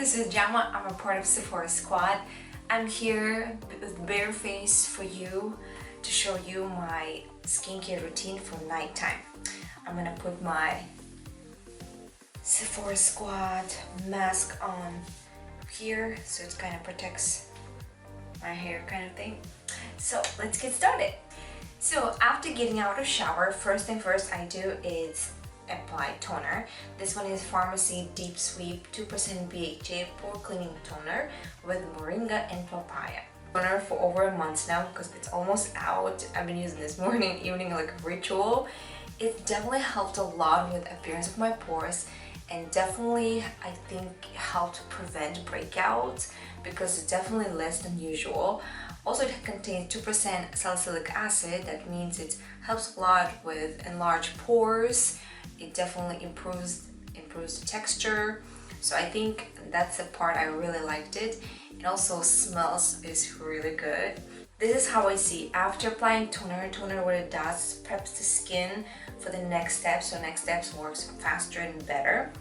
this is Jama. I'm a part of Sephora Squad. I'm here with bare face for you to show you my skincare routine for nighttime. I'm gonna put my Sephora Squad mask on here so it kind of protects my hair kind of thing. So let's get started. So after getting out of shower, first thing first I do is apply toner. This one is Pharmacy Deep Sweep 2% BHA Pore Cleaning Toner with Moringa and Papaya. Toner for over a month now because it's almost out. I've been using this morning, evening like a ritual. It definitely helped a lot with appearance of my pores and definitely I think helped prevent breakouts because it's definitely less than usual. Also, it contains 2% salicylic acid. That means it helps a lot with enlarged pores. It definitely improves the texture. So I think that's the part I really liked it. It also smells is really good. This is how I see after applying toner. Toner, what it does is preps the skin for the next step. So next steps works faster and better.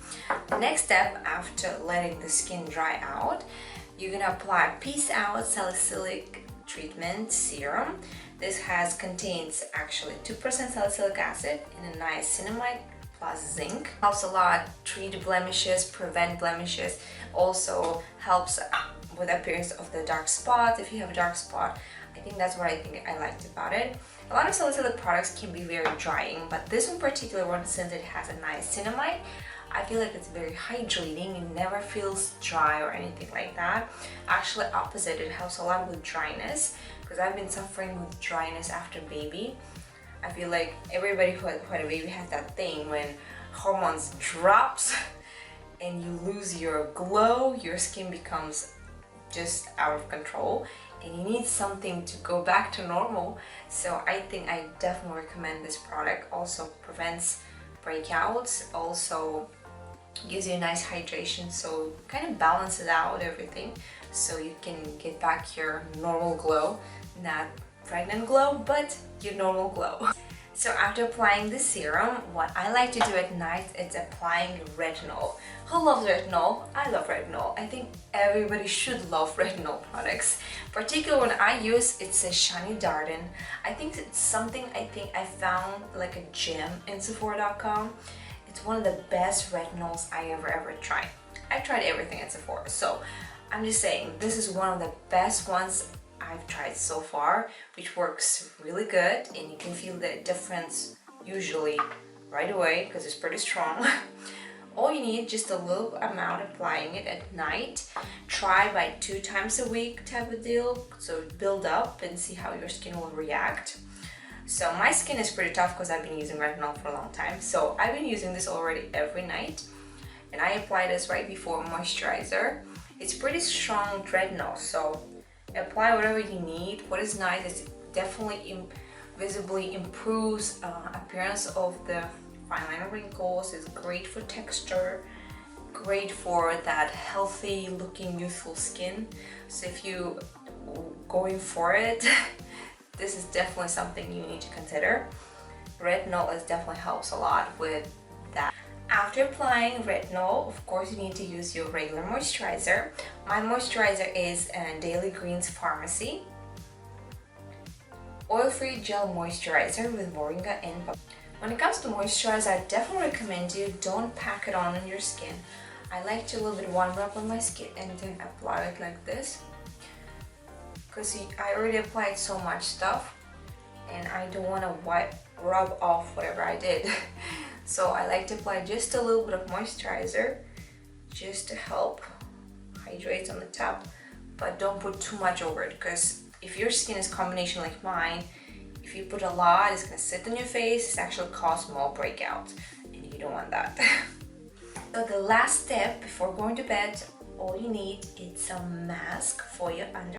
The next step after letting the skin dry out, you're gonna apply Peace Out Salicylic Treatment Serum. This contains actually 2% salicylic acid and a niacinamide plus zinc. Helps a lot treat blemishes, prevent blemishes. Also helps with appearance of the dark spots. If you have a dark spot, I think that's what I liked about it. A lot of salicylic products can be very drying, but this one particular one, since it has a niacinamide, I feel like it's very hydrating. It never feels dry or anything like that. Actually opposite, it helps a lot with dryness because I've been suffering with dryness after baby. I feel like everybody who had a baby has that thing when hormones drops and you lose your glow, your skin becomes just out of control and you need something to go back to normal. So I think I definitely recommend this product. Also prevents breakouts, also gives you a nice hydration, so kind of balances out everything so you can get back your normal glow, not pregnant glow, but your normal glow. So after applying the serum, what I like to do at night is applying retinol. Who loves retinol? I love retinol. I think everybody should love retinol products. Particularly when I use, it's a Shiny Darden. I think it's something I found like a gem in Sephora.com. It's one of the best retinols I ever tried. I've tried everything at Sephora, so I'm just saying this is one of the best ones I've tried so far, which works really good and you can feel the difference usually right away because it's pretty strong. All you need, just a little amount, applying it at night. Try by 2 times a week type of deal, so build up and see how your skin will react. So my skin is pretty tough because I've been using retinol for a long time, so I've been using this already every night and I apply this right before moisturizer. It's pretty strong retinol, so apply whatever you need. What is nice is it definitely visibly improves appearance of the fine line wrinkles. It's great for texture, great for that healthy looking youthful skin. So if you going for it, this is definitely something you need to consider. Retinol definitely helps a lot with that. After applying retinol, of course, you need to use your regular moisturizer. My moisturizer is Daily Greens Pharmacy Oil-Free Gel Moisturizer with Moringa and Papaya. When it comes to moisturizer, I definitely recommend you don't pack it on your skin. I like to a little bit warm up on my skin and then apply it like this, because I already applied so much stuff and I don't want to rub off whatever I did. So I like to apply just a little bit of moisturizer just to help hydrate on the top, but don't put too much over it because if your skin is combination like mine, if you put a lot, it's gonna sit on your face, it's actually cause more breakouts and you don't want that. So the last step before going to bed, all you need is some mask for your under